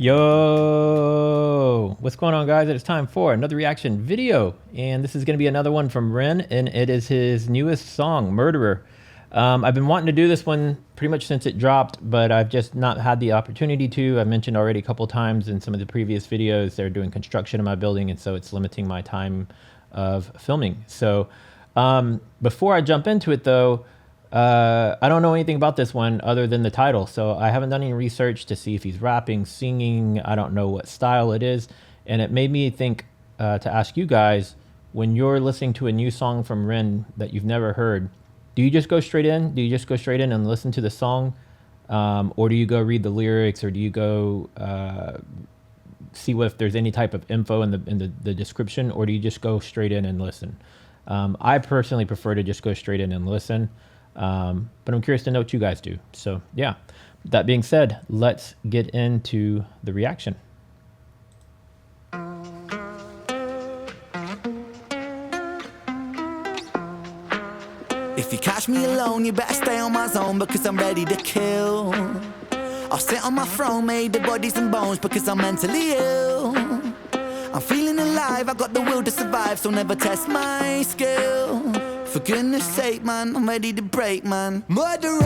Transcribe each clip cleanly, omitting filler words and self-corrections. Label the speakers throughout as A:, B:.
A: Yo, what's going on, guys? It's time for another reaction video, and this is going to be another one from Ren, and it is his newest song, Murderer. I've been wanting to do this one pretty much since it dropped, but I've just not had the opportunity to. I mentioned already a couple times in some of the previous videos they're doing construction in my building, and so it's limiting my time of filming. So before I jump into it, though, I don't know anything about this one other than the title, so I haven't done any research to see if he's rapping, singing. I don't know what style it is, and it made me think to ask you guys, when you're listening to a new song from Ren that you've never heard, do you just go straight in? Do you just go straight in and listen to the song, or do you go read the lyrics, or do you go see if there's any type of info in the description, or do you just go straight in and listen? I personally prefer to just go straight in and listen. But I'm curious to know what you guys do. So yeah, that being said, let's get into the reaction.
B: If you catch me alone, you better stay on my zone, because I'm ready to kill. I'll sit on my throne made of bodies and bones, because I'm mentally ill. I'm feeling alive, I got the will to survive, so never test my skill. For goodness sake, man, I'm ready to break, man. Murderer,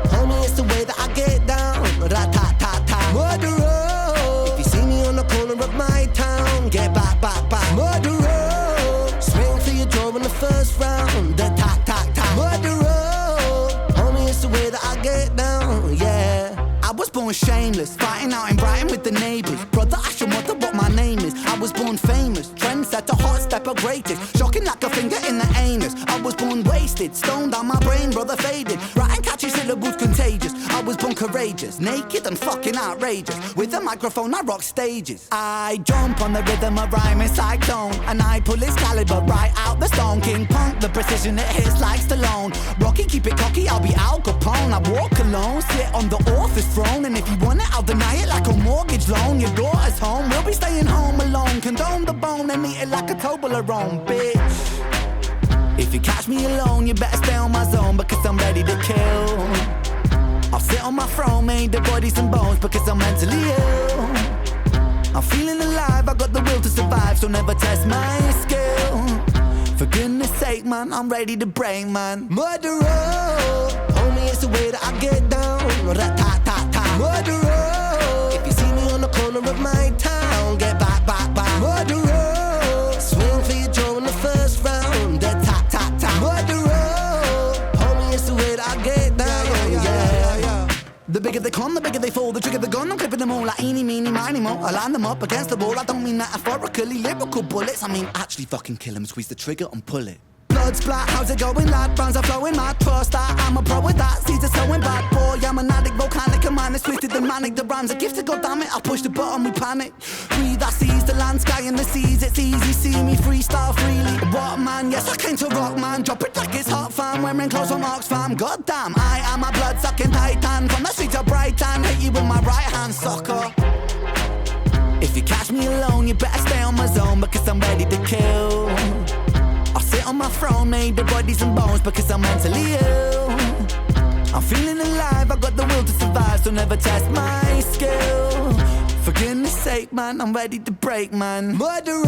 B: homie, it's the way that I get down. Rat-tat-tat-tat. Murderer, if you see me on the corner of my town, get back, back, back. Murderer, swing for your jaw in the first round. Tat-tat-tat. Murderer, homie, it's the way that I get down, yeah. I was born shameless, fighting out in Brighton with the neighbours. Brother, I should wonder what my name is. I was born famous, trendsetter, hot stepper, greatest. Shocking like a finger in the anus. I was born wasted, stoned on my brain, brother faded. Writing catchy syllables contagious. I was born courageous, naked and fucking outrageous. With a microphone, I rock stages. I jump on the rhythm of rhyming cyclone, and I pull Excalibur right out the stone. King Punk, the precision it hits like Stallone. Rocky, keep it cocky, I'll be Al Capone. I walk alone, sit on the author's throne, and if you want it, I'll deny it like a mortgage loan. Your daughter's home, we'll be staying home alone. Condone the bone and eat it like a Toblerone, bitch. If you catch me alone, you better stay on my zone, because I'm ready to kill. I'll sit on my throne made of bodies and bones, because I'm mentally ill. I'm feeling alive, I got the will to survive, so never test my skill. For goodness sake, man, I'm ready to break, man. Murderer, homie, it's the way that I get down. Rat-tat-tat-tat. Murderer, if you see me on the corner of my town, get back, back, back. Murderer, swing for your jaw in the first round. Tat-tat-tat. Murderer, homie, it's the way that I get down, yeah. The bigger they come, the bigger they fall. The trigger the gun, I'm clipping them all like eeny, meeny, miny, mo. I line them up against the wall. I don't mean metaphorically, lyrical bullets. I mean actually fucking kill them, squeeze the trigger and pull it. Blood splat, how's it going, lad? Brands are flowing, mad trust that I'm a pro with that. Seeds are sowing bad, boy, I'm an addict, volcanic, and mine is twisted and manic. The rhymes are gifted, goddammit, I push the button, we panic. Breathe, I seize the land, sky and the seas, it's easy, see me freestyle freely. What man, yes I came to rock, man, drop it like it's hot, fam. Wearing clothes from Oxfam, goddamn, I am a blood-sucking titan. From the streets of Brighton, hit you with my right hand, sucker. If you catch me alone, you better stay on my zone, because I'm ready to kill. I'll sit on my throne made of bodies and bones, because I'm mentally ill. I'm feeling alive, I got the will to survive, so never test my skill. For goodness sake, man, I'm ready to break, man. Murderer,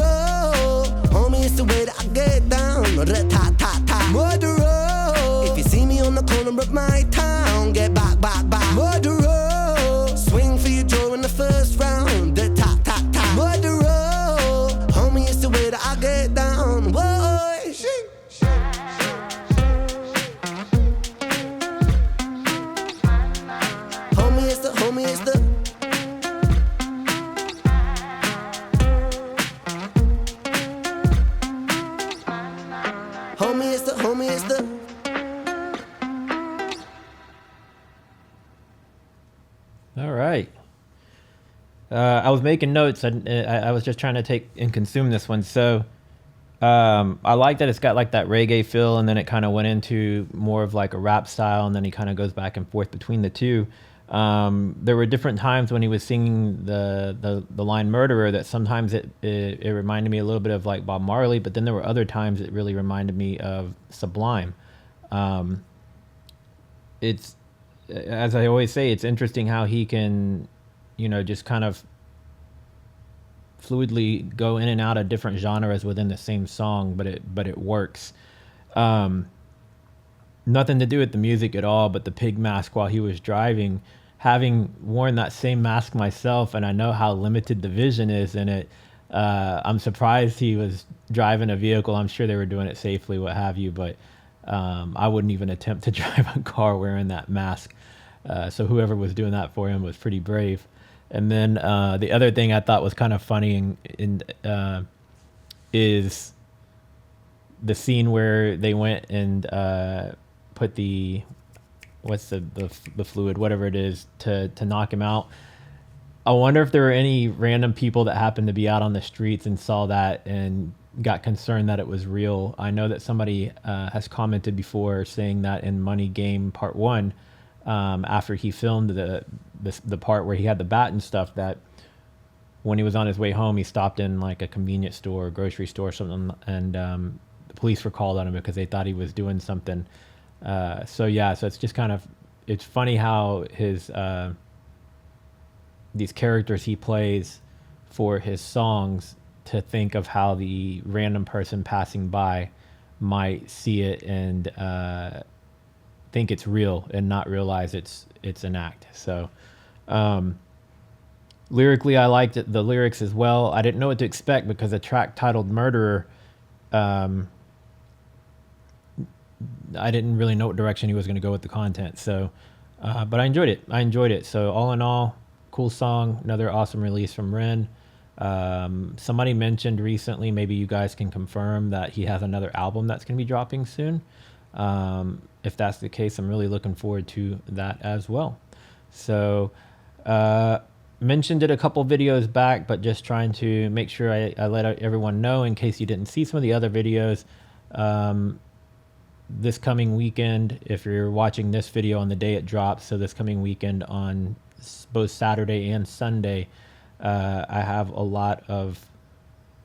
B: homie, it's the way that I get down. Rat-tat-tat-tat. Murderer, if you see me on the corner of my town, get back, back, back. Murderer, swing for your jaw in the first round. Tat-tat-tat. Murderer, homie, it's the way that I get down. Whoa. Homie, it's the homie, it's the
A: All right. I was making notes, and I was just trying to take and consume this one. So I like that it's got like that reggae feel, and then it kind of went into more of like a rap style, and then he kind of goes back and forth between the two. There were different times when he was singing the line "Murderer" that sometimes it reminded me a little bit of like Bob Marley, but then there were other times it really reminded me of Sublime. It's, as I always say, it's interesting how he can you know, just kind of fluidly go in and out of different genres within the same song, but it works. Nothing to do with the music at all, but the pig mask while he was driving. Having worn that same mask myself, and I know how limited the vision is in it, I'm surprised he was driving a vehicle. I'm sure they were doing it safely, what have you, but I wouldn't even attempt to drive a car wearing that mask. So whoever was doing that for him was pretty brave. And then the other thing I thought was kind of funny is the scene where they went and put the fluid, whatever it is, to knock him out. I wonder if there were any random people that happened to be out on the streets and saw that and got concerned that it was real. I know that somebody has commented before saying that in Money Game Part 1, after he filmed the part where he had the bat and stuff, that when he was on his way home, he stopped in like a convenience store or grocery store or something, and the police were called on him because they thought he was doing something. So it's just kind of, it's funny how his these characters he plays for his songs, to think of how the random person passing by might see it and think it's real and not realize it's an act. So lyrically, I liked the lyrics as well. I didn't know what to expect because a track titled Murderer, I didn't really know what direction he was going to go with the content. So, but I enjoyed it. So all in all, cool song, another awesome release from Ren. Somebody mentioned recently, maybe you guys can confirm, that he has another album that's going to be dropping soon. If that's the case, I'm really looking forward to that as well. So, mentioned it a couple videos back, but just trying to make sure I let everyone know in case you didn't see some of the other videos. This coming weekend, if you're watching this video on the day it drops, so this coming weekend on both Saturday and Sunday, I have a lot of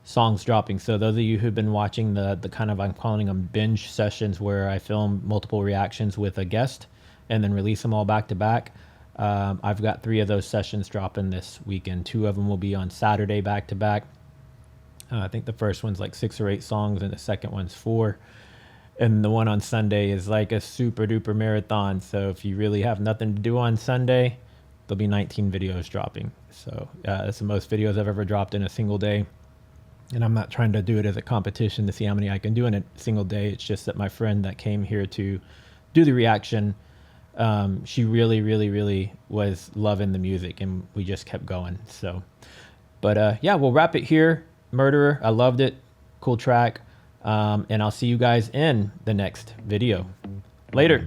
A: songs dropping. So those of you who've been watching the kind of, I'm calling them binge sessions, where I film multiple reactions with a guest and then release them all back to back. I've got 3 of those sessions dropping this weekend. 2 of them will be on Saturday back to back. I think the first one's like 6 or 8 songs and the second one's 4. And the one on Sunday is like a super duper marathon. So if you really have nothing to do on Sunday, there'll be 19 videos dropping. So that's the most videos I've ever dropped in a single day. And I'm not trying to do it as a competition to see how many I can do in a single day. It's just that my friend that came here to do the reaction, she really, really, really was loving the music, and we just kept going. So, but we'll wrap it here. Murderer, I loved it. Cool track. And I'll see you guys in the next video. Later.